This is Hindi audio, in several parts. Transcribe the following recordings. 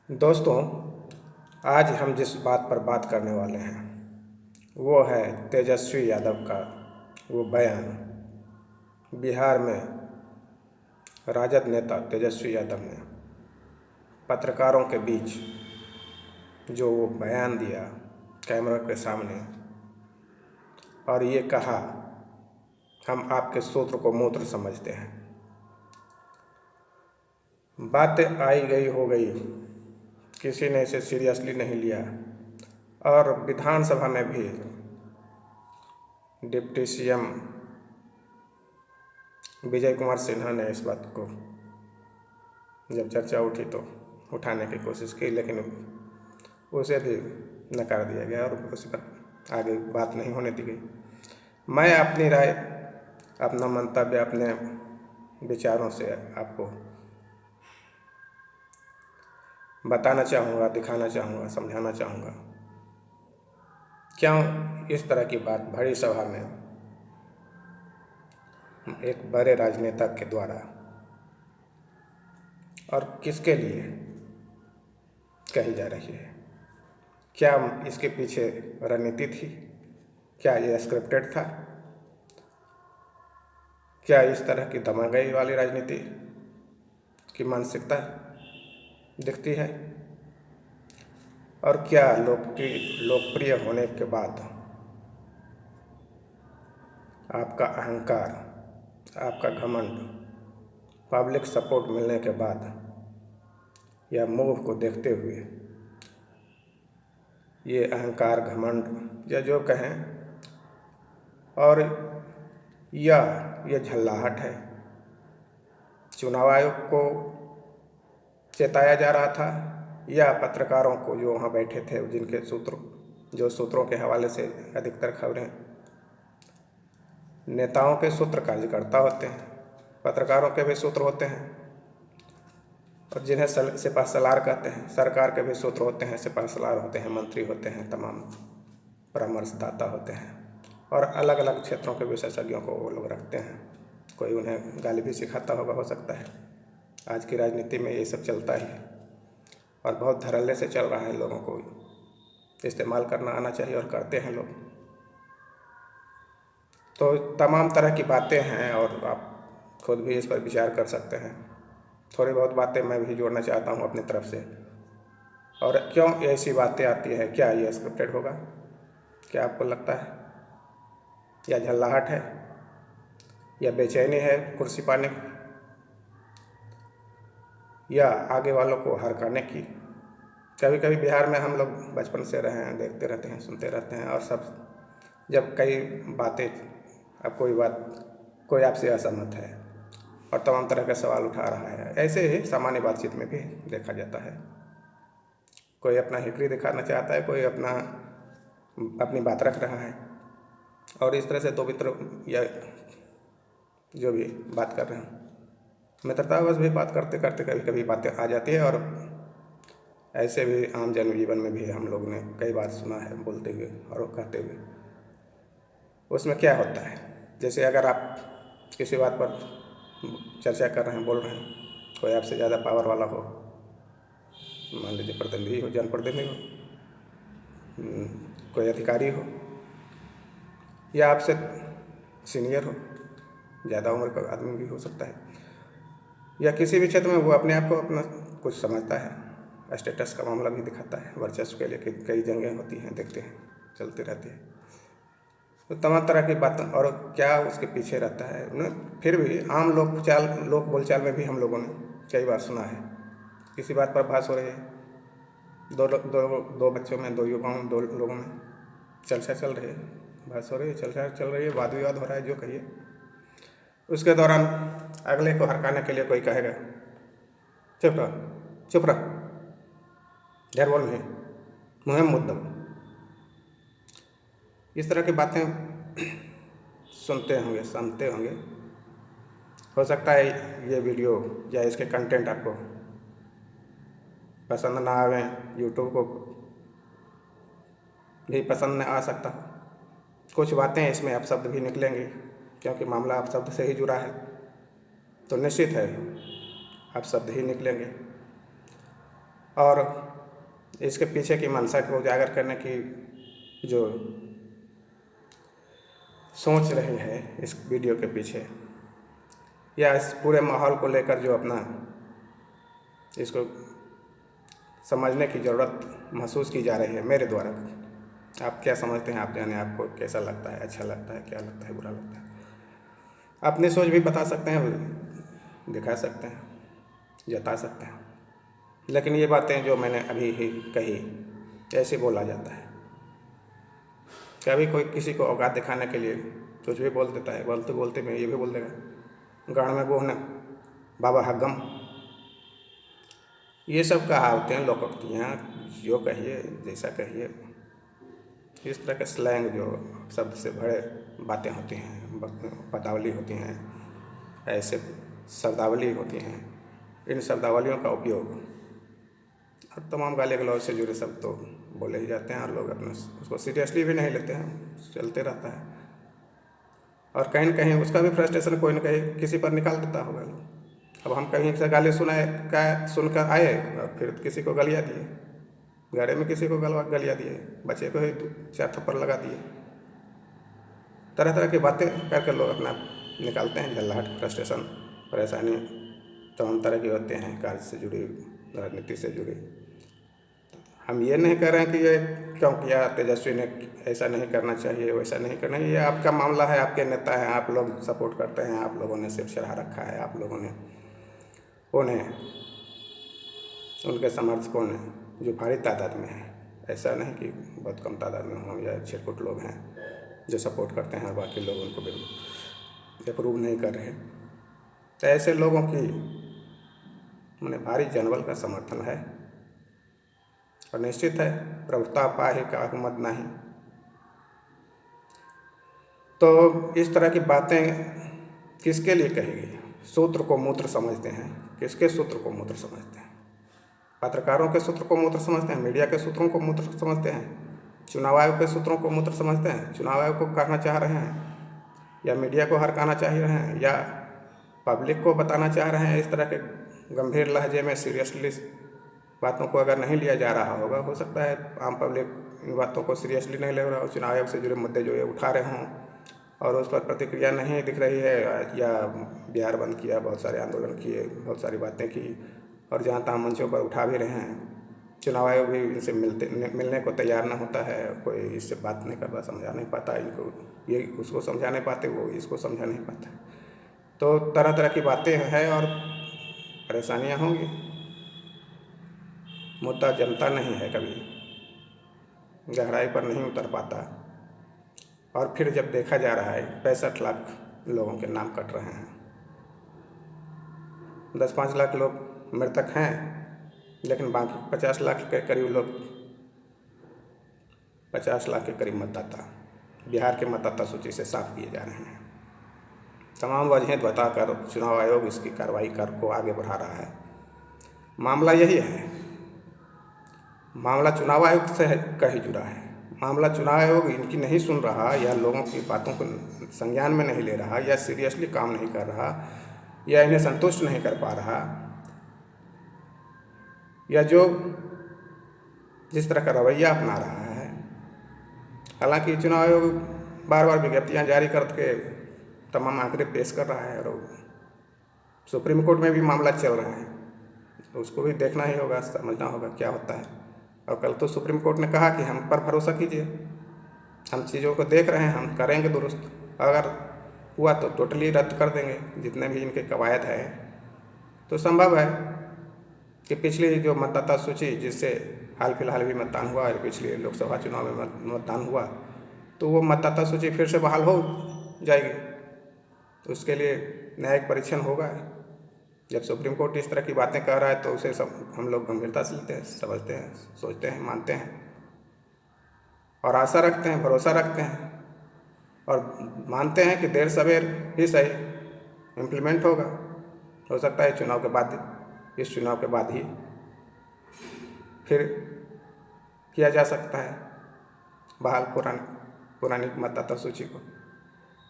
दोस्तों, आज हम जिस बात पर बात करने वाले हैं वो है तेजस्वी यादव का वो बयान। बिहार में राजद नेता तेजस्वी यादव ने पत्रकारों के बीच जो वो बयान दिया कैमरा के सामने, और ये कहा हम आपके सूत्र को मूत्र समझते हैं। बातें आई गई हो गई, किसी ने इसे सीरियसली नहीं लिया और विधानसभा में भी डिप्टी सीएम विजय कुमार सिन्हा ने इस बात को जब चर्चा उठी तो उठाने की कोशिश की, लेकिन उसे भी नकार दिया गया और उस पर आगे बात नहीं होने दी गई। मैं अपनी राय, अपना मंतव्य, अपने विचारों से आपको बताना चाहूँगा, दिखाना चाहूँगा, समझाना चाहूँगा क्यों इस तरह की बात बड़ी सभा में एक बड़े राजनेता के द्वारा और किसके लिए कही जा रही है। क्या इसके पीछे रणनीति थी? क्या ये स्क्रिप्टेड था? क्या इस तरह की दमागई वाली राजनीति की मानसिकता दिखती है? और क्या लोकप्रिय होने के बाद आपका अहंकार, आपका घमंड, पब्लिक सपोर्ट मिलने के बाद या मूव को देखते हुए ये अहंकार, घमंड या जो कहें, और या ये झल्लाहट है? चुनाव आयोग को चेताया जा रहा था या पत्रकारों को जो वहाँ बैठे थे, जिनके सूत्रों के हवाले से अधिकतर खबरें नेताओं के सूत्र कार्यकर्ता होते हैं, पत्रकारों के भी सूत्र होते हैं, और जिन्हें सिपहसालार कहते हैं, सरकार के भी सूत्र होते हैं, सिपहसालार होते हैं, मंत्री होते हैं, तमाम परामर्शदाता होते हैं, और अलग अलग क्षेत्रों के विशेषज्ञों को वो लोग रखते हैं। कोई उन्हें गाली भी सिखाता होगा, हो सकता है। आज की राजनीति में ये सब चलता ही है और बहुत धड़ल्ले से चल रहा है। लोगों को इस्तेमाल करना आना चाहिए और करते हैं लोग। तो तमाम तरह की बातें हैं और आप खुद भी इस पर विचार कर सकते हैं। थोड़ी बहुत बातें मैं भी जोड़ना चाहता हूँ अपनी तरफ से। और क्यों ऐसी बातें आती है? क्या ये स्क्रिप्टेड होगा? क्या आपको लगता है? या झल्लाहट है, या बेचैनी है कुर्सी पाने की, या आगे वालों को हरकाने की? कभी कभी बिहार में हम लोग बचपन से रहे हैं, देखते रहते हैं, सुनते रहते हैं, और सब जब कई बातें, अब कोई आपसे असहमत है और तमाम तरह के सवाल उठा रहा है, ऐसे ही सामान्य बातचीत में भी देखा जाता है। कोई अपना हिकरी दिखाना चाहता है, कोई अपनी बात रख रहा है, और इस तरह से दो मित्र या जो भी बात कर रहे हैं, मित्रतावश भी बात करते करते कभी कभी बातें आ जाती है। और ऐसे भी आम जनजीवन में भी हम लोग ने कई बार सुना है बोलते हुए और कहते हुए। उसमें क्या होता है, जैसे अगर आप किसी बात पर चर्चा कर रहे हैं, बोल रहे हैं, कोई आपसे ज़्यादा पावर वाला हो, मान लीजिए प्रतिनिधि हो, जनप्रतिनिधि हो, कोई अधिकारी हो, या आपसे सीनियर हो, ज़्यादा उम्र का आदमी भी हो सकता है, या किसी भी क्षेत्र में वो अपने आप को अपना कुछ समझता है, स्टेटस का मामला भी दिखाता है, वर्चस्व के लिए कई जंगें होती हैं, देखते हैं, चलती रहती है। तो तमाम तरह की बातें, और क्या उसके पीछे रहता है। फिर भी आम लोक बोलचाल में भी हम लोगों ने कई बार सुना है, किसी बात पर बहस हो रही है, दो बच्चों में, दो युवाओं, दो लोगों में चर्चा चल रही है, बहस हो रही है, चर्चा चल रही है, वाद विवाद हो रहा है, जो कहिए। उसके दौरान अगले को हरकाने के लिए कोई कहेगा चुप रह, ढेर बोल नहीं, मुँह में मुद्दा। इस तरह की बातें सुनते होंगे। हो सकता है ये वीडियो या इसके कंटेंट आपको पसंद ना आवे, यूट्यूब को भी पसंद न आ सकता। कुछ बातें इसमें अपशब्द भी निकलेंगी, क्योंकि मामला अपशब्द से ही जुड़ा है, तो निश्चित है अपशब्द ही निकलेंगे। और इसके पीछे की मंशा को उजागर करने की जो सोच रही है इस वीडियो के पीछे, या इस पूरे माहौल को लेकर जो अपना इसको समझने की ज़रूरत महसूस की जा रही है मेरे द्वारा। आप क्या समझते हैं? आप जाने, आपको कैसा लगता है, अच्छा लगता है, क्या लगता है, बुरा लगता है? अपनी सोच भी बता सकते हैं, दिखा सकते हैं, जता सकते हैं, लेकिन ये बातें जो मैंने अभी ही कही ऐसे बोला जाता है। कभी कोई किसी को औकात दिखाने के लिए कुछ भी बोल देता है, बोलते बोलते में ये भी बोल देगा गाड़ में गोहन बाबा हगम। ये सब कहावतें हैं, लोकोक्तियाँ, जो कहिए जैसा कहिए, इस तरह के स्लैंग जो शब्द से भरे बातें होती हैं, पदावली होती हैं, ऐसे शब्दावली होती हैं, इन शब्दावलियों का उपयोग और तमाम गाली गलौज से जुड़े शब्द तो बोले ही जाते हैं और लोग अपने उसको सीरियसली भी नहीं लेते हैं, चलते रहता है। और कहीं न कहीं उसका भी फ्रस्ट्रेशन कोई न कहीं किसी पर निकाल देता होगा। अब हम कहीं से गाली सुनकर आए और फिर किसी को गालियाँ दिए, घरे में किसी को गालियाँ दिए, बच्चे को ही 4 थप्पड़ लगा दिए। तरह तरह की बातें करके लोग अपना निकालते हैं झल्लाहट, फ्रस्ट्रेशन, परेशानी तमाम तरह की होते हैं, कार्य से जुड़ी, राजनीति से जुड़ी। हम ये नहीं कह रहे हैं कि ये क्यों किया तेजस्वी ने, ऐसा नहीं करना चाहिए, वैसा नहीं करना, ये आपका मामला है, आपके नेता हैं, आप लोग सपोर्ट करते हैं, आप लोगों ने सिर्फ चढ़ा रखा है, आप लोगों ने उन्हें, उनके समर्थकों ने जो भारी तादाद में है, ऐसा नहीं कि बहुत कम तादाद में हों या छिटपुट लोग हैं जो सपोर्ट करते हैं और बाकी लोग उनको बिल्कुल अप्रूव नहीं कर रहे, तो ऐसे लोगों की उन्हें भारी जनबल का समर्थन है और निश्चित है प्रभुता पाहि काहू मत नाही। तो इस तरह की बातें किसके लिए कही गई? सूत्र को मूत्र समझते हैं। किसके सूत्र को मूत्र समझते हैं? पत्रकारों के सूत्र को मूत्र समझते हैं, मीडिया के सूत्रों को मूत्र समझते हैं, चुनाव आयोग के सूत्रों को मूत्र समझते हैं, चुनाव आयोग को कहना चाह रहे हैं या मीडिया को हरकाना चाह रहे हैं या पब्लिक को बताना चाह रहे हैं। इस तरह के गंभीर लहजे में सीरियसली बातों को अगर नहीं लिया जा रहा होगा, हो सकता है आम पब्लिक इन बातों को सीरियसली नहीं ले रहा हो, चुनाव आयोग से जुड़े मुद्दे जो ये उठा रहे हों और उस पर प्रतिक्रिया नहीं दिख रही है, या बिहार बंद किया, बहुत सारे आंदोलन किए, बहुत सारी बातें की और जहाँ तहाँ मंचों पर उठा भी रहे हैं। चुनाव आयोग भी इनसे मिलने को तैयार ना होता है, कोई इससे बात नहीं करता, समझा नहीं पाता इनको, ये उसको समझा नहीं पाते, वो इसको समझा नहीं पाता। तो तरह तरह की बातें हैं और परेशानियाँ होंगी। मुद्दा जनता नहीं है, कभी गहराई पर नहीं उतर पाता। और फिर जब देखा जा रहा है 65 लाख लोगों के नाम कट रहे हैं, 10-5 लाख लोग मृतक हैं, लेकिन बाकी 50 लाख के करीब लोग, 50 लाख के करीब मतदाता बिहार के मतदाता सूची से साफ किए जा रहे हैं। तमाम वजहें बताकर चुनाव आयोग इसकी कार्रवाई को आगे बढ़ा रहा है। मामला यही है, मामला चुनाव आयोग से का ही जुड़ा है। मामला चुनाव आयोग इनकी नहीं सुन रहा या लोगों की बातों को संज्ञान में नहीं ले रहा या सीरियसली काम नहीं कर रहा या इन्हें संतुष्ट नहीं कर पा रहा, या जो जिस तरह का रवैया अपना रहा है। हालांकि चुनाव आयोग बार बार विज्ञप्तियाँ जारी करके तमाम आंकड़े पेश कर रहा है और सुप्रीम कोर्ट में भी मामला चल रहा है, तो उसको भी देखना ही होगा, समझना होगा क्या होता है। और कल तो सुप्रीम कोर्ट ने कहा कि हम पर भरोसा कीजिए, हम चीज़ों को देख रहे हैं, हम करेंगे दुरुस्त, अगर हुआ तो टोटली रद्द कर देंगे जितने भी इनके कवायद हैं। तो संभव है कि पिछली जो मतदाता सूची जिससे हाल फिलहाल भी मतदान हुआ है, पिछले लोकसभा चुनाव में मतदान हुआ, तो वो मतदाता सूची फिर से बहाल हो जाएगी। तो उसके लिए न्यायिक परीक्षण होगा। जब सुप्रीम कोर्ट इस तरह की बातें कह रहा है तो उसे सब हम लोग गंभीरता से लेते हैं, समझते हैं, सोचते हैं, मानते हैं और आशा रखते हैं, भरोसा रखते हैं और मानते हैं कि देर सवेर ही सही इम्प्लीमेंट होगा। हो सकता है चुनाव के बाद, इस चुनाव के बाद ही फिर किया जा सकता है बहाल पुरानी मतदाता सूची को,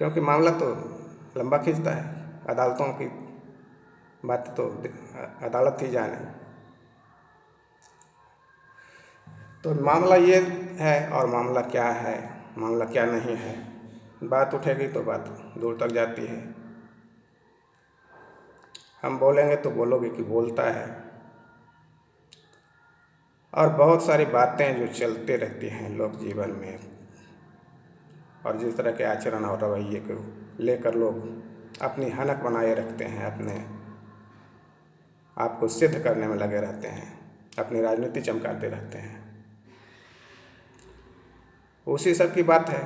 क्योंकि मामला तो लंबा खींचता है। अदालतों की बात तो अदालत ही जाने। तो मामला ये है और मामला क्या है, मामला क्या नहीं है, बात उठेगी तो बात दूर तक जाती है। हम बोलेंगे तो बोलोगे कि बोलता है, और बहुत सारी बातें जो चलते रहती हैं लोग जीवन में, और जिस तरह के आचरण और रवैये को लेकर लोग अपनी हनक बनाए रखते हैं, अपने आप को सिद्ध करने में लगे रहते हैं, अपनी राजनीति चमकाते रहते हैं, उसी सब की बात है।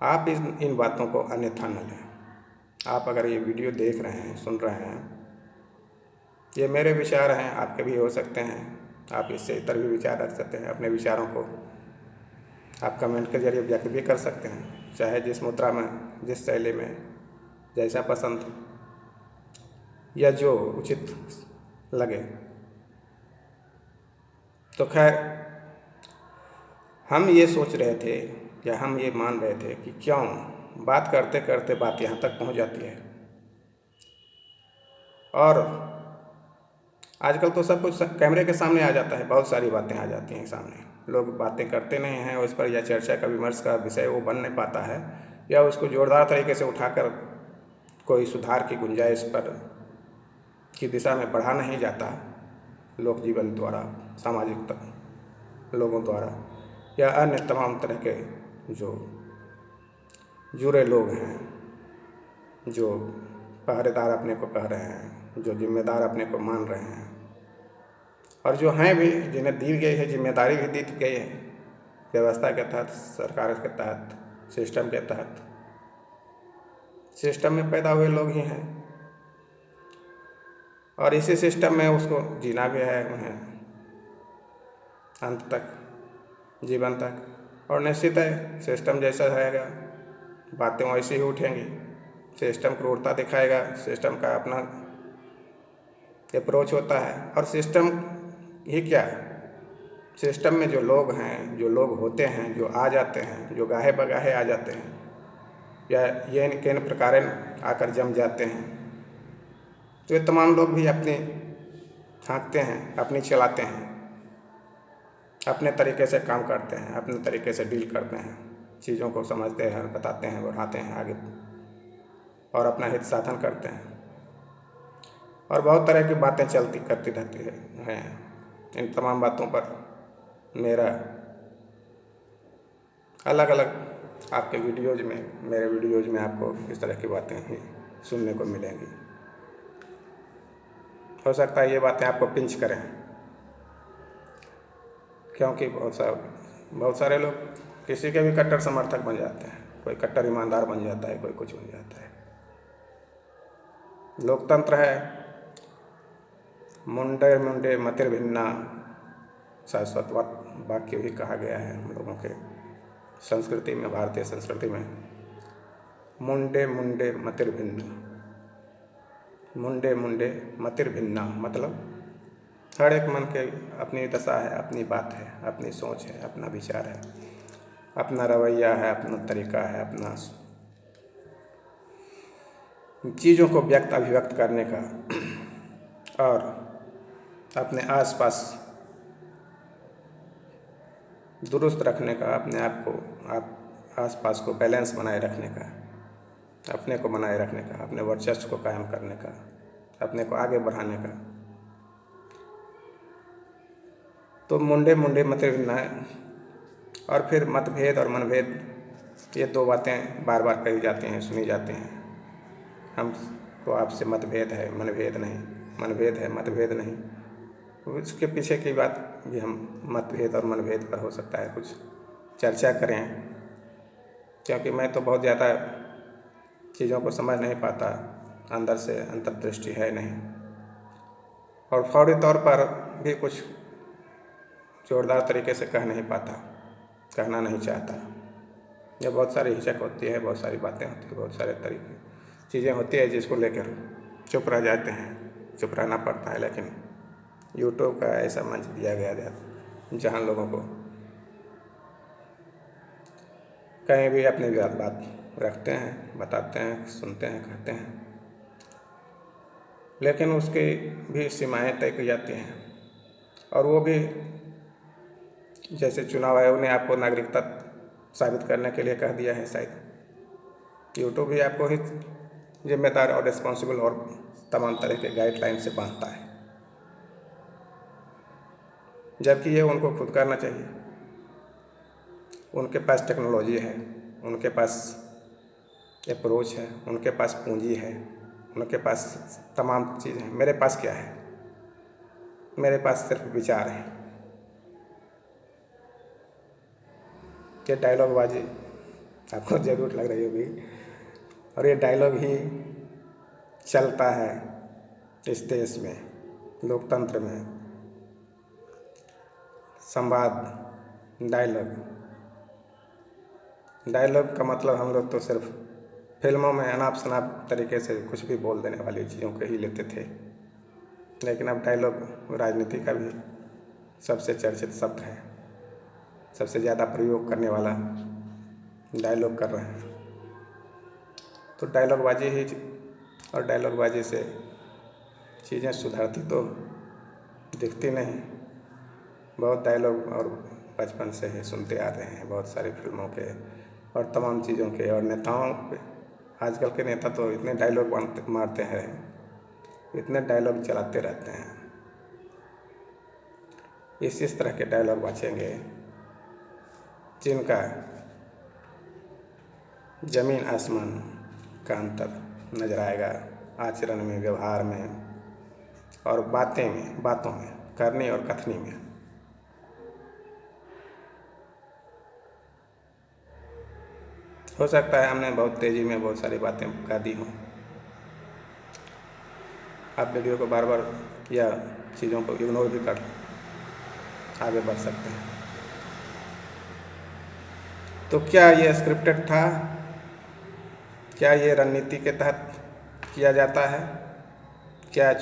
आप इन बातों को अन्यथा न लें। आप अगर ये वीडियो देख रहे हैं, सुन रहे हैं, ये मेरे विचार हैं, आपके भी हो सकते हैं। आप इससे इतर भी विचार रख सकते हैं। अपने विचारों को आप कमेंट के जरिए व्यक्त भी कर सकते हैं, चाहे जिस मुद्रा में, जिस शैली में, जैसा पसंद या जो उचित लगे। तो खैर, हम ये सोच रहे थे या हम ये मान रहे थे कि क्यों बात करते करते बात यहाँ तक पहुँच जाती है। और आजकल तो सब कुछ कैमरे के सामने आ जाता है, बहुत सारी बातें आ जाती हैं सामने। लोग बातें करते नहीं हैं उस पर, या चर्चा का विमर्श का विषय वो बन नहीं पाता है, या उसको जोरदार तरीके से उठाकर कोई सुधार की गुंजाइश पर की दिशा में बढ़ा नहीं जाता लोक जीवन द्वारा, सामाजिक लोगों द्वारा, या अन्य तमाम तरह के जो जुड़े लोग हैं, जो पहरेदार अपने को कह रहे हैं, जो जिम्मेदार अपने को मान रहे हैं, और जो हैं भी, जिन्हें दी गई है जिम्मेदारी भी दी गई है व्यवस्था के तहत, सरकार के तहत, सिस्टम के तहत। सिस्टम में पैदा हुए लोग ही हैं, और इसी सिस्टम में उसको जीना भी है उन्हें अंत तक, जीवन तक। और निश्चित है, सिस्टम जैसा रहेगा बातें वैसी ही उठेंगी। सिस्टम क्रूरता दिखाएगा, सिस्टम का अपना अप्रोच होता है। और सिस्टम ही क्या है, सिस्टम में जो लोग हैं, जो लोग होते हैं, जो आ जाते हैं, जो गाहे बगाहे आ जाते हैं, या ये किन प्रकार आकर जम जाते हैं, तो ये तमाम लोग भी अपनी हाँकते हैं, अपनी चलाते हैं, अपने तरीके से काम करते हैं, अपने तरीके से डील करते हैं, चीज़ों को समझते हैं, बताते हैं, बढ़ाते हैं आगे, और अपना हित साधन करते हैं। और बहुत तरह की बातें चलती करती रहती हैं। इन तमाम बातों पर मेरा अलग अलग आपके वीडियोज़ में, मेरे वीडियोज़ में आपको इस तरह की बातें ही सुनने को मिलेंगी। हो सकता है ये बातें आपको पिंच करें, क्योंकि बहुत सारे लोग किसी के भी कट्टर समर्थक बन जाते हैं। कोई कट्टर ईमानदार बन जाता है, कोई कुछ बन जाता है। लोकतंत्र है, मुंडे मुंडे मतिर्भिन्ना शाश्वत वाक्य भी कहा गया है हम लोगों के संस्कृति में, भारतीय संस्कृति में। मुंडे मुंडे मतिर्भिन्ना, मुंडे मुंडे मतिर्भिन्ना मतलब हर एक मन के अपनी दशा है, अपनी बात है, अपनी सोच है, अपना विचार है, अपना रवैया है, अपना तरीका है, अपना चीज़ों को अभिव्यक्त करने का, और अपने आसपास दुरुस्त रखने का, अपने आप को, आप आसपास को बैलेंस बनाए रखने का, अपने को बनाए रखने का, अपने वर्चस्व को कायम करने का, अपने को आगे बढ़ाने का। तो मुंडे मुंडे मतभिन्ना है। और फिर मतभेद और मनभेद, ये दो बातें बार बार कही जाती हैं, सुनी जाती हैं। हमको आपसे मतभेद है, मनभेद नहीं, मनभेद है, मतभेद नहीं। उसके पीछे की बात भी हम मतभेद और मनभेद पर हो सकता है कुछ चर्चा करें, क्योंकि मैं तो बहुत ज़्यादा चीज़ों को समझ नहीं पाता, अंदर से अंतर्दृष्टि है नहीं, और फौरी तौर पर भी कुछ जोरदार तरीके से कह नहीं पाता, कहना नहीं चाहता। या बहुत सारी हिचक होती है, बहुत सारी बातें होती है, बहुत सारे तरीके चीज़ें होती है जिसको लेकर चुप रह जाते हैं, चुप रहना पड़ता है। लेकिन यूट्यूब का ऐसा मंच दिया गया जहाँ लोगों को कहीं भी अपनी बात रखते हैं, बताते हैं, सुनते हैं, कहते हैं, लेकिन उसकी भी सीमाएं तय की जाती हैं। और वो भी जैसे चुनाव आयोग ने आपको नागरिकता साबित करने के लिए कह दिया है, शायद यूट्यूब भी आपको ही जिम्मेदार और रिस्पॉन्सिबल और तमाम तरह के गाइडलाइन से बांधता है, जबकि ये उनको खुद करना चाहिए। उनके पास टेक्नोलॉजी है, उनके पास अप्रोच है, उनके पास पूंजी है, उनके पास तमाम चीज़ है। मेरे पास क्या है? मेरे पास सिर्फ विचार है। ये डायलॉगबाजी आपको ज़रूर लग रही होगी, और ये डायलॉग ही चलता है इस देश में, लोकतंत्र में। संवाद, डायलॉग का मतलब हम लोग तो सिर्फ फिल्मों में अनाप शनाप तरीके से कुछ भी बोल देने वाली चीज़ों को ही लेते थे, लेकिन अब डायलॉग राजनीति का भी सबसे चर्चित शब्द है। सबसे ज़्यादा प्रयोग करने वाला डायलॉग कर रहे हैं। तो डायलॉगबाजी ही, और डायलॉगबाजी से चीज़ें सुधरती तो दिखती नहीं। बहुत डायलॉग और बचपन से ही सुनते आ रहे हैं, बहुत सारी फिल्मों के और तमाम चीज़ों के, और नेताओं पे। आजकल के नेता तो इतने डायलॉग मारते हैं, इतने डायलॉग चलाते रहते हैं। इस तरह के डायलॉग बचेंगे जिनका ज़मीन आसमान का अंतर नजर आएगा आचरण में, व्यवहार में और बातों में, करनी और कथनी में। हो सकता है हमने बहुत तेज़ी में बहुत सारी बातें कह दी हों। आप वीडियो को बार बार या चीज़ों को इग्नोर भी कर आगे बढ़ सकते हैं। तो क्या ये स्क्रिप्टेड था? क्या ये रणनीति के तहत किया जाता है? क्या